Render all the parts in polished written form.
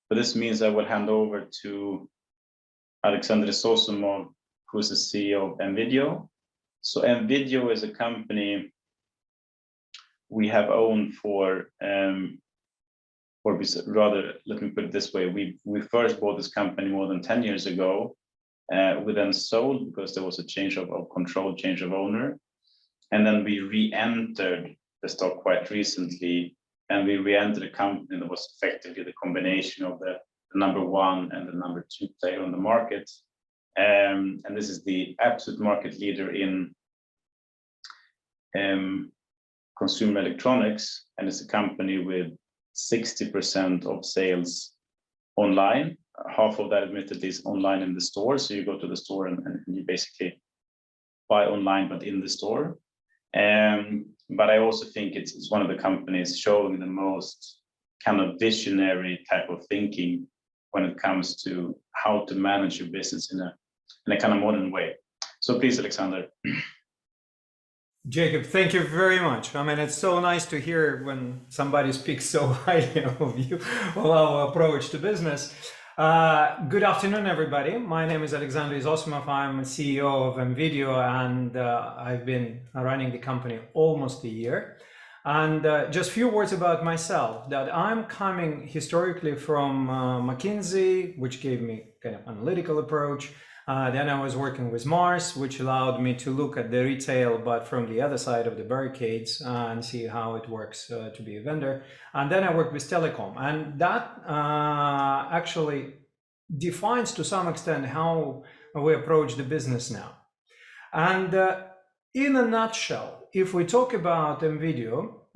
But this means I will hand over to Alexander Izosimov, who's the CEO of M.Video. So M.Video is a company we have owned for, or rather, let me put it this way: we first bought this company more than 10 years ago. We then sold because there was a change of control, change of owner, and then we re-entered the stock quite recently, and we re-entered a company that was effectively the combination of the number one and the number two player on the market. And this is the absolute market leader in consumer electronics, and it's a company with 60% of sales online. Half of that, admittedly, is online in the store. So you go to the store and you basically buy online, but in the store. But I also think it's one of the companies showing the most kind of visionary type of thinking when it comes to how to manage your business in a kind of modern way. So please, Alexander. Jacob, thank you very much. I mean, it's so nice to hear when somebody speaks so highly of you, of our approach to business. Good afternoon, everybody. My name is Alexander Izosimov. I'm CEO of M.Video, and I've been running the company almost a year. And just a few words about myself, that I'm coming historically from McKinsey, which gave me kind of analytical approach. Then I was working with Mars, which allowed me to look at the retail, but from the other side of the barricades, and see how it works to be a vendor. And then I worked with telecom, and that actually defines to some extent how we approach the business now. And in a nutshell, if we talk about M.Video,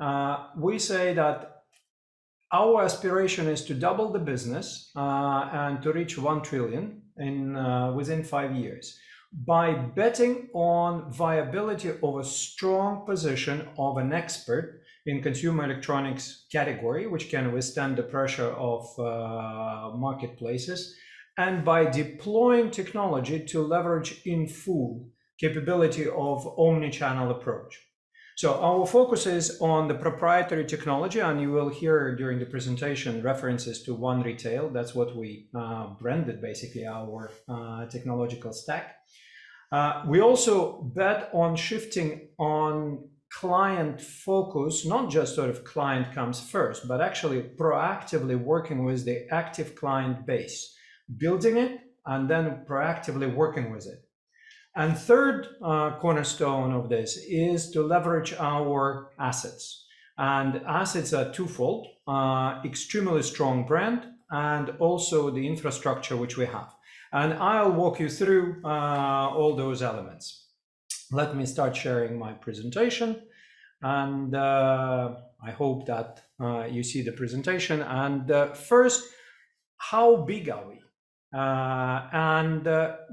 we say that our aspiration is to double the business and to reach 1 trillion within 5 years by betting on viability of a strong position of an expert in consumer electronics category, which can withstand the pressure of marketplaces, and by deploying technology to leverage in full capability of omni-channel approach. So our focus is on the proprietary technology, and you will hear during the presentation references to One Retail. That's what we branded, basically, our technological stack. We also bet on shifting on client focus, not just sort of client comes first, but actually proactively working with the active client base, building it, and then proactively working with it. And third cornerstone of this is to leverage our assets. And assets are twofold, extremely strong brand, and also the infrastructure which we have. And I'll walk you through all those elements. Let me start sharing my presentation. And I hope that you see the presentation. And first, how big are we?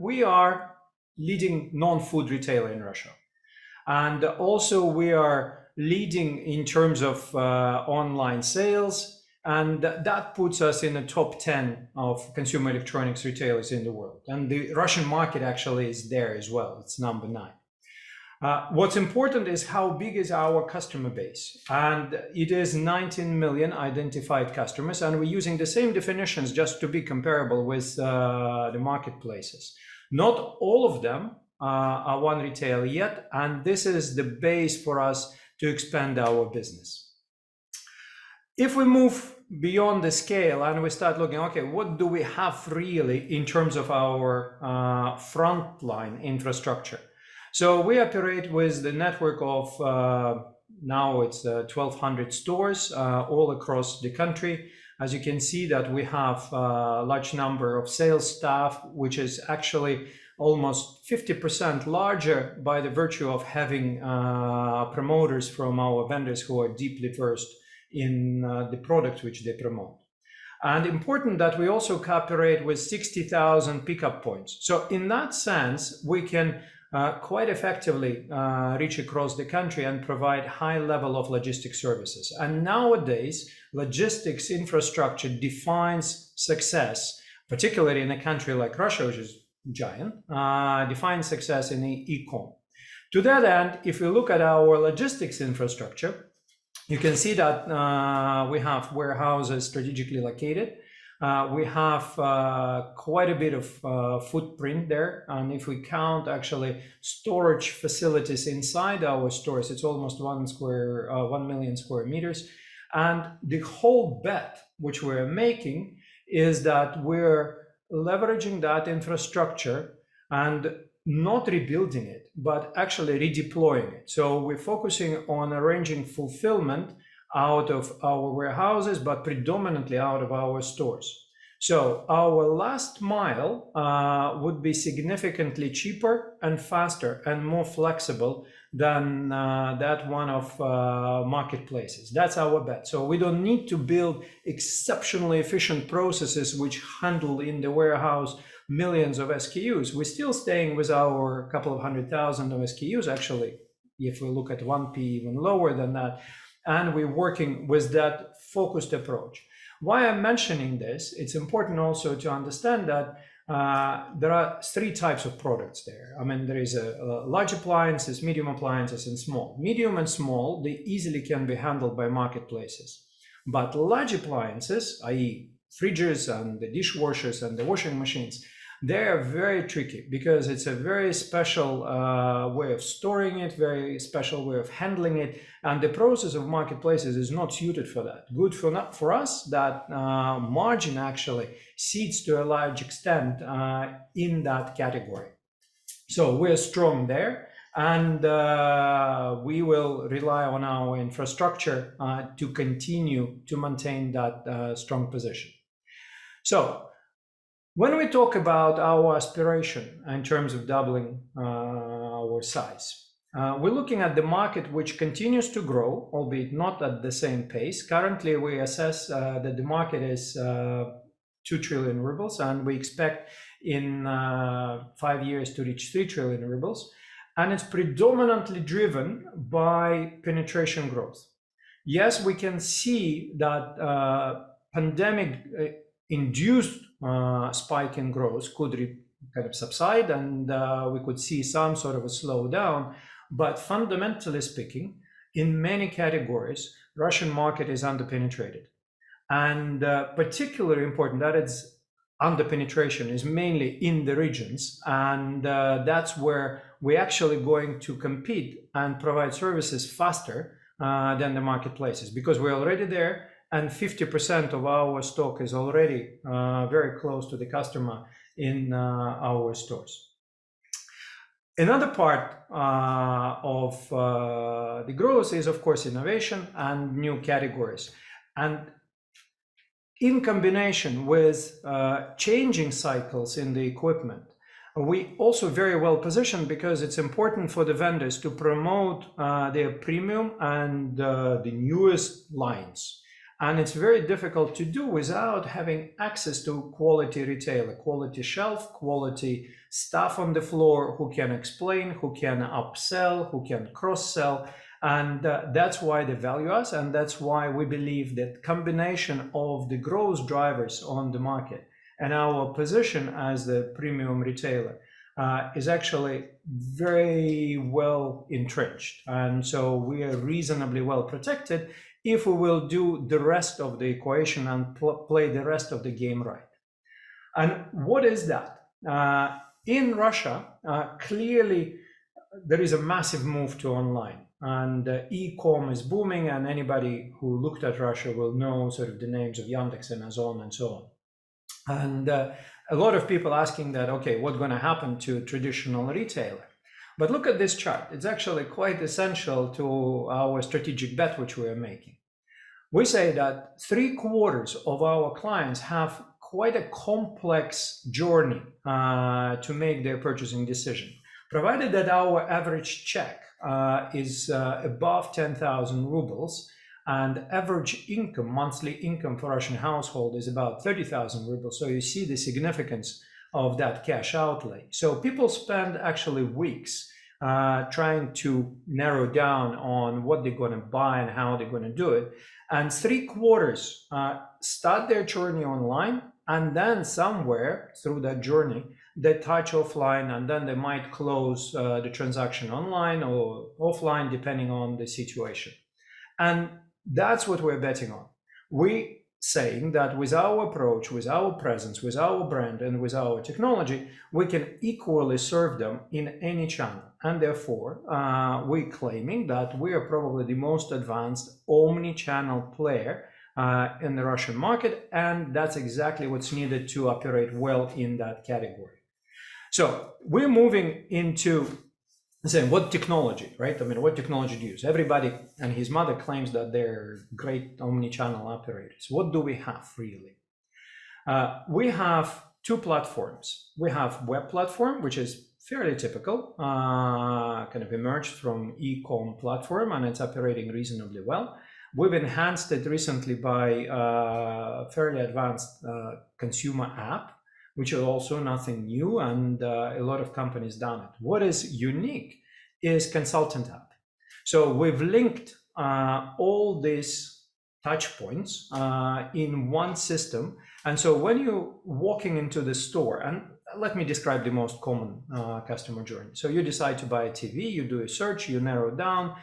We are leading non-food retailer in Russia. And also we are leading in terms of online sales, and that puts us in the top 10 of consumer electronics retailers in the world. And the Russian market actually is there as well, it's number 9. What's important is how big is our customer base, and it is 19 million identified customers, and we're using the same definitions just to be comparable with the marketplaces. Not all of them are One Retail yet, and this is the base for us to expand our business. If we move beyond the scale and we start looking, okay, what do we have really in terms of our frontline infrastructure? So we operate with the network of, now it's 1,200 stores all across the country. As you can see that we have a large number of sales staff, which is actually almost 50% larger by the virtue of having promoters from our vendors who are deeply versed in the products which they promote. And important that we also cooperate with 60,000 pickup points. So in that sense, we can quite effectively reach across the country and provide high level of logistics services. And nowadays, logistics infrastructure defines success, particularly in a country like Russia, which is giant, defines success in e-com. To that end, if you look at our logistics infrastructure, you can see that we have warehouses strategically located. We have quite a bit of footprint there, and if we count actually storage facilities inside our stores, it's almost 1 million square meters. And the whole bet which we're making is that we're leveraging that infrastructure and not rebuilding it, but actually redeploying it. So we're focusing on arranging fulfillment out of our warehouses, but predominantly out of our stores. So our last mile would be significantly cheaper and faster and more flexible than that one of marketplaces. That's our bet. So we don't need to build exceptionally efficient processes which handle in the warehouse millions of SKUs. We're still staying with our couple of 100,000 of SKUs, actually, if we look at 1P, even lower than that. And we're working with that focused approach. Why I'm mentioning this, it's important also to understand that there are 3 types of products there. I mean, there is a large appliances, medium appliances, and small. Medium and small, they easily can be handled by marketplaces. But large appliances, i.e. fridges and the dishwashers and the washing machines, they are very tricky because it's a very special way of storing it, very special way of handling it, and the process of marketplaces is not suited for that. Good for us that margin actually seeds to a large extent in that category. So we're strong there, and we will rely on our infrastructure to continue to maintain that strong position. So when we talk about our aspiration in terms of doubling our size, we're looking at the market which continues to grow, albeit not at the same pace. Currently, we assess that the market is 2 trillion rubles, and we expect in 5 years to reach 3 trillion rubles. And it's predominantly driven by penetration growth. Yes, we can see that pandemic-induced spike in growth could kind of subside, and we could see some sort of a slowdown. But fundamentally speaking, in many categories, Russian market is underpenetrated. And particularly important that it's underpenetration is mainly in the regions, and that's where we're actually going to compete and provide services faster than the marketplaces, because we're already there, and 50% of our stock is already very close to the customer in our stores. Another part of the growth is, of course, innovation and new categories. And in combination with changing cycles in the equipment, we also very well positioned because it's important for the vendors to promote their premium and the newest lines. And it's very difficult to do without having access to quality retailer, quality shelf, quality staff on the floor who can explain, who can upsell, who can cross-sell. And that's why they value us, and that's why we believe that combination of the growth drivers on the market and our position as the premium retailer is actually very well entrenched. And so we are reasonably well protected if we will do the rest of the equation and play the rest of the game right. And what is that? In Russia, clearly there is a massive move to online, and e-com is booming, and anybody who looked at Russia will know sort of the names of Yandex, Amazon, and so on. And a lot of people asking that, okay, what's going to happen to traditional retailer? But look at this chart. It's actually quite essential to our strategic bet which we are making. We say that 3/4 of our clients have quite a complex journey to make their purchasing decision. Provided that our average check is above 10,000 rubles, and average income, monthly income for Russian household is about 30,000 rubles. So you see the significance of that cash outlay. So people spend actually weeks trying to narrow down on what they're going to buy and how they're going to do it. And 3/4 start their journey online, and then somewhere through that journey, they touch offline, and then they might close the transaction online or offline, depending on the situation. And that's what we're betting on. We saying that with our approach, with our presence, with our brand, and with our technology, we can equally serve them in any channel. And therefore, we're claiming that we are probably the most advanced omni-channel player in the Russian market, and that's exactly what's needed to operate well in that category. So we're moving into saying what technology, right? I mean, what technology do you use? Everybody and his mother claims that they're great omni-channel operators. What do we have really? We have two platforms. We have web platform, which is fairly typical, kind of emerged from e-com platform, and it's operating reasonably well. We've enhanced it recently by a fairly advanced consumer app, which is also nothing new, and a lot of companies done it. What is unique is consultant app. So we've linked all these touch points in one system. And so when you're walking into the store, and let me describe the most common customer journey. So you decide to buy a TV, you do a search, you narrow down,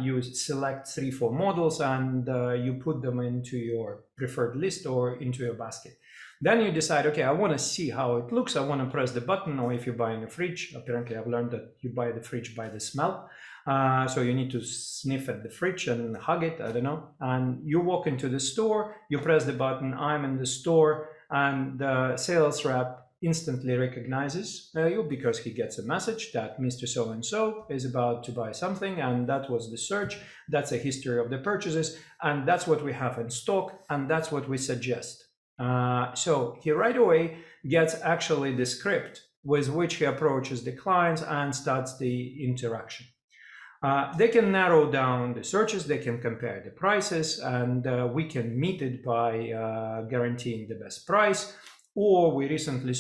you select 3-4 models, and you put them into your preferred list or into your basket. Then you decide, okay, I want to see how it looks. I want to press the button. Or if you're buying a fridge, apparently I've learned that you buy the fridge by the smell. So you need to sniff at the fridge and hug it, I don't know. And you walk into the store, you press the button, I'm in the store, and the sales rep instantly recognizes you because he gets a message that Mr. So-and-so is about to buy something, and that was the search, that's a history of the purchases, and that's what we have in stock, and that's what we suggest. So he right away gets actually the script with which he approaches the clients and starts the interaction. They can narrow down the searches, they can compare the prices, and we can meet it by guaranteeing the best price. Or we recently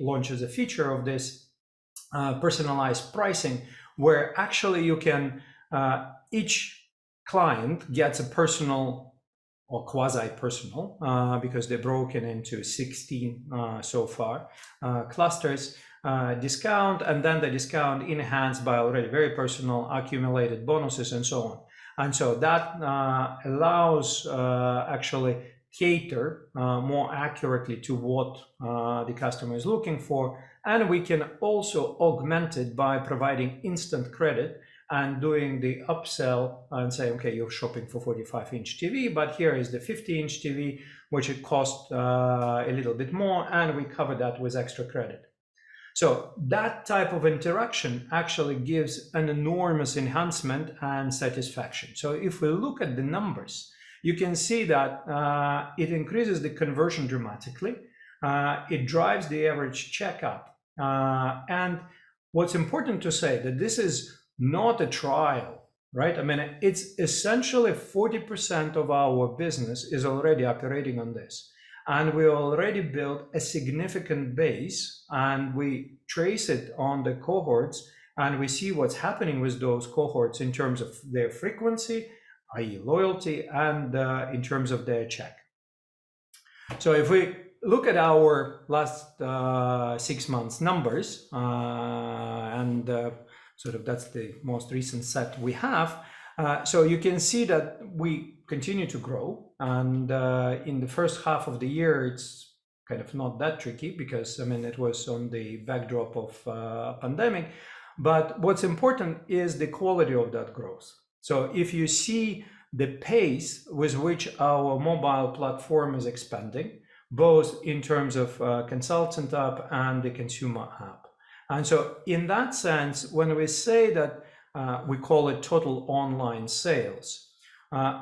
launched as a feature of this personalized pricing, where actually you can, each client gets a personal or quasi-personal, because they're broken into 16 so far, clusters, discount, and then the discount enhanced by already very personal accumulated bonuses and so on. And so that allows actually cater more accurately to what the customer is looking for. And we can also augment it by providing instant credit and doing the upsell and say, okay, you're shopping for 45-inch TV, but here is the 50-inch TV, which it costs a little bit more, and we cover that with extra credit. So that type of interaction actually gives an enormous enhancement and satisfaction. So if we look at the numbers, you can see that it increases the conversion dramatically. It drives the average check up. And what's important to say that this is not a trial, right? I mean, it's essentially 40% of our business is already operating on this. And we already built a significant base, and we trace it on the cohorts, and we see what's happening with those cohorts in terms of their frequency, i.e. loyalty, and in terms of their check. So if we look at our last 6 months numbers, and sort of that's the most recent set we have. So you can see that we continue to grow, and in the first half of the year, it's kind of not that tricky because, I mean, it was on the backdrop of pandemic. But what's important is the quality of that growth. So if you see the pace with which our mobile platform is expanding, both in terms of consultant app and the consumer app. And so in that sense, when we say that we call it total online sales,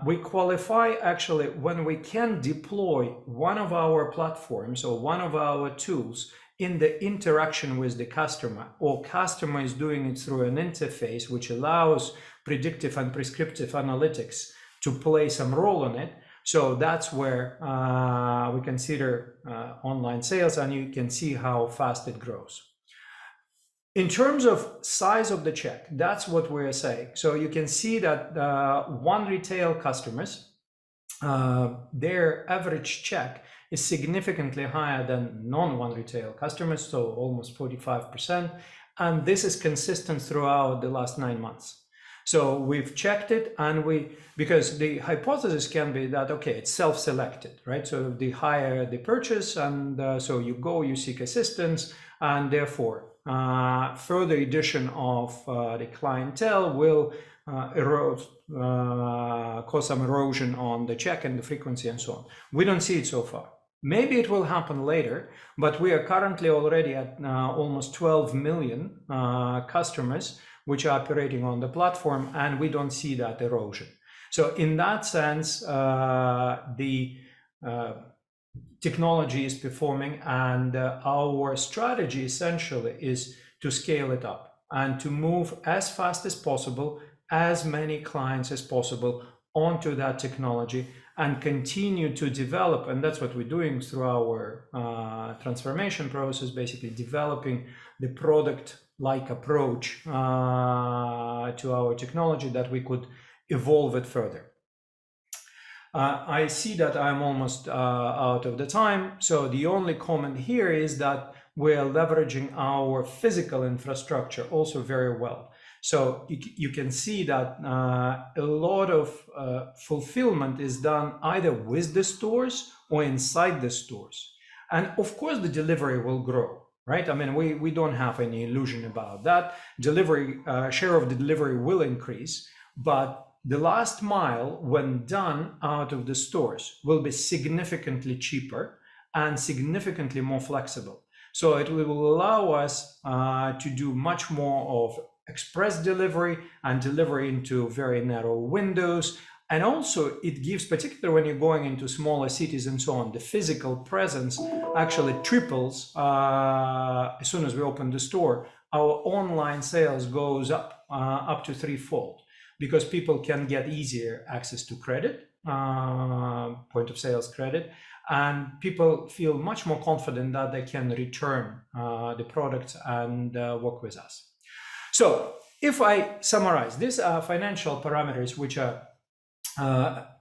we qualify actually when we can deploy one of our platforms or one of our tools in the interaction with the customer, or customer is doing it through an interface which allows predictive and prescriptive analytics to play some role in it. So that's where we consider online sales, and you can see how fast it grows. In terms of size of the check, that's what we're saying. So you can see that one retail customers, their average check is significantly higher than non-one retail customers, so almost 45%. And this is consistent throughout the last 9 months. So we've checked it, and because the hypothesis can be that, okay, it's self-selected, right? So the higher the purchase, and so you seek assistance, and therefore further addition of the clientele will cause some erosion on the check and the frequency and so on. We don't see it so far. Maybe it will happen later, but we are currently already at almost 12 million customers which are operating on the platform, and we don't see that erosion. So in that sense, the technology is performing, and our strategy essentially is to scale it up and to move as fast as possible, as many clients as possible onto that technology, and continue to develop. And that's what we're doing through our transformation process, basically developing the product-like approach to our technology, that we could evolve it further. I see that I'm almost out of the time. So the only comment here is that we're leveraging our physical infrastructure also very well. So you can see that a lot of fulfillment is done either with the stores or inside the stores. And of course, the delivery will grow, right? I mean, we don't have any illusion about that. Delivery, share of the delivery will increase, but the last mile, when done out of the stores, will be significantly cheaper and significantly more flexible. So it will allow us to do much more of express delivery and delivery into very narrow windows. And also it gives, particularly when you're going into smaller cities and so on, the physical presence actually triples as soon as we open the store. Our online sales goes up to threefold, because people can get easier access to credit, point of sales credit, and people feel much more confident that they can return the products and work with us. So if I summarize, these are financial parameters which are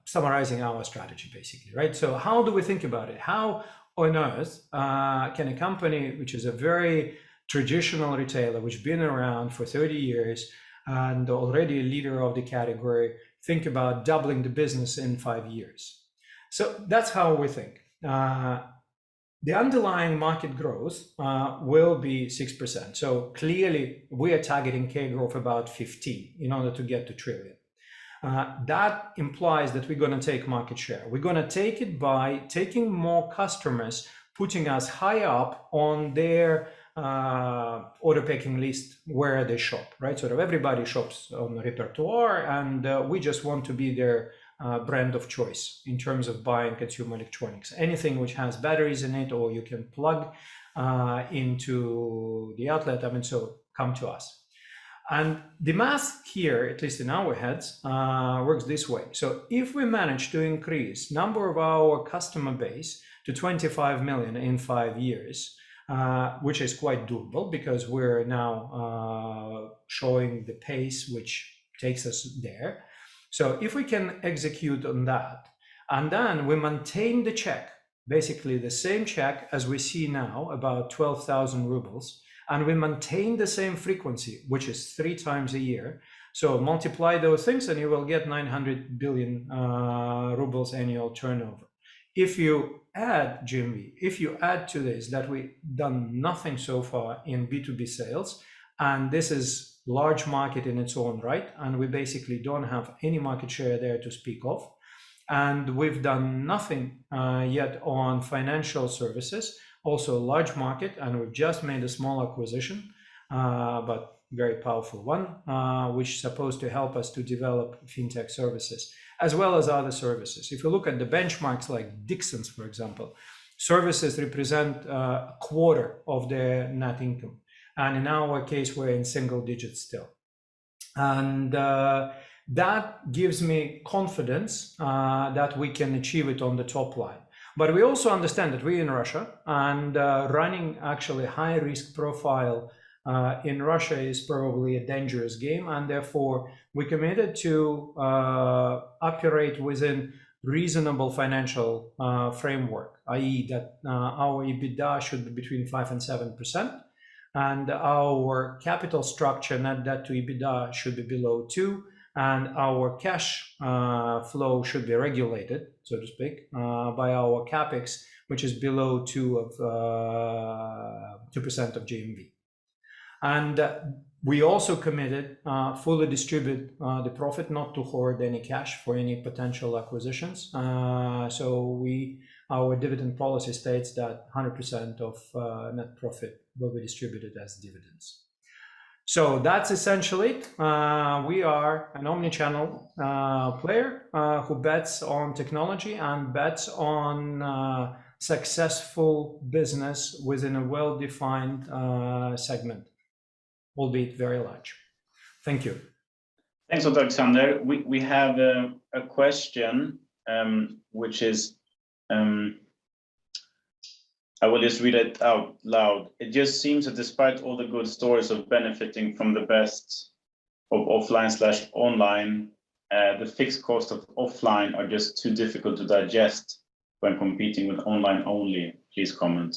summarizing our strategy, basically, right? So how do we think about it? How on earth can a company which is a very traditional retailer, which has been around for 30 years, and already a leader of the category, think about doubling the business in 5 years? So that's how we think. The underlying market growth will be 6%. So clearly we are targeting CAGR of about 15 in order to get to trillion. That implies that we're going to take market share. We're going to take it by taking more customers, putting us high up on their order picking list where they shop, right? Sort of everybody shops on the repertoire, and we just want to be their brand of choice in terms of buying consumer electronics. Anything which has batteries in it, or you can plug into the outlet, I mean, so come to us. And the math here, at least in our heads, works this way. So if we manage to increase number of our customer base to 25 million in 5 years, which is quite doable, because we're now showing the pace which takes us there. So if we can execute on that, and then we maintain the check, basically the same check as we see now, about 12,000 rubles, and we maintain the same frequency, which is 3 times a year. So multiply those things and you will get 900 billion rubles annual turnover. If you add, GMV, if you add to this that we've done nothing so far in B2B sales, and this is large market in its own right, and we basically don't have any market share there to speak of, and we've done nothing yet on financial services, also a large market, and we've just made a small acquisition, but very powerful one, which is supposed to help us to develop fintech services, as well as other services. If you look at the benchmarks like Dixon's, for example, services represent a quarter of their net income. And in our case, we're in single digits still. And that gives me confidence that we can achieve it on the top line. But we also understand that we're in Russia, and running actually high risk profile in Russia is probably a dangerous game, and therefore we committed to operate within reasonable financial framework, i.e. that our EBITDA should be between 5 and 7%. and our capital structure, net debt to EBITDA, should be below 2, and our cash flow should be regulated, so to speak, by our capex, which is below 2% of GMV. And we also committed fully distribute the profit, not to hoard any cash for any potential acquisitions. So our dividend policy states that 100% of net profit will be distributed as dividends. So that's essentially it. We are an omni-channel player who bets on technology and bets on successful business within a well-defined segment, albeit very large. Thank you. Thanks, Dr. Alexander. We have a question, which is, I will just read it out loud. It just seems that despite all the good stories of benefiting from the best of offline/online, the fixed cost of offline are just too difficult to digest when competing with online only. Please comment.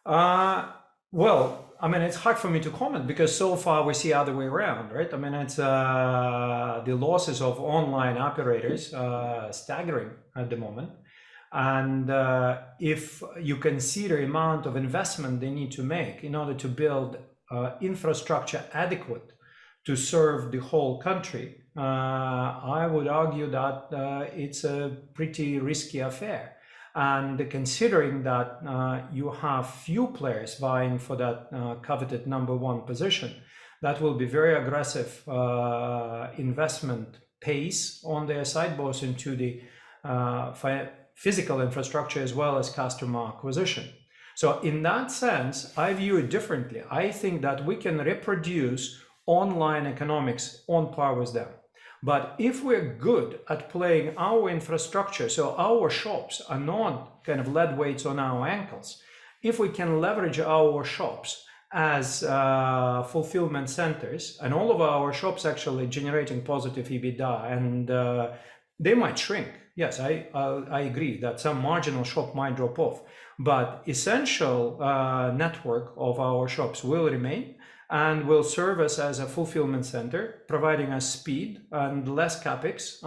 Well, I mean, it's hard for me to comment because so far we see other way around, right? I mean, it's the losses of online operators staggering at the moment. And if you consider the amount of investment they need to make in order to build infrastructure adequate to serve the whole country, I would argue that it's a pretty risky affair. And considering that you have few players vying for that coveted #1 position, that will be very aggressive investment pace on their side, both into the physical infrastructure as well as customer acquisition. So in that sense, I view it differently. I think that we can reproduce online economics on par with them. But if we're good at playing our infrastructure, so our shops are not kind of lead weights on our ankles, if we can leverage our shops as fulfillment centers, and all of our shops actually generating positive EBITDA, and they might shrink. Yes, I agree that some marginal shop might drop off, but essential network of our shops will remain and will serve us as a fulfillment center, providing us speed and less capex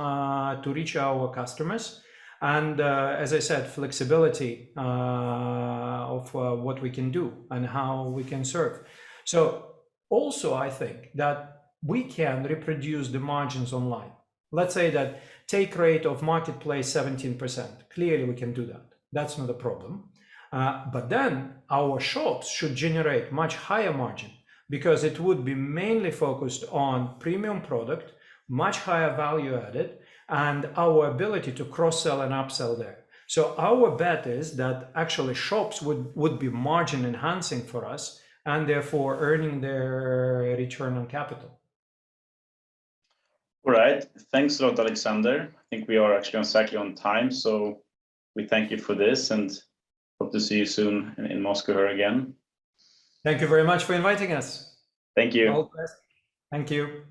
to reach our customers. And as I said, flexibility of what we can do and how we can serve. So also I think that we can reproduce the margins online. Let's say that take rate of marketplace 17%. Clearly we can do that. That's not a problem. But then our shops should generate much higher margin, because it would be mainly focused on premium product, much higher value added, and our ability to cross-sell and upsell there. So our bet is that actually shops would be margin enhancing for us, and therefore earning their return on capital. All right, thanks a lot, Alexander. I think we are actually exactly on time, so we thank you for this and hope to see you soon in Moscow again. Thank you very much for inviting us. Thank you. All the best. Thank you.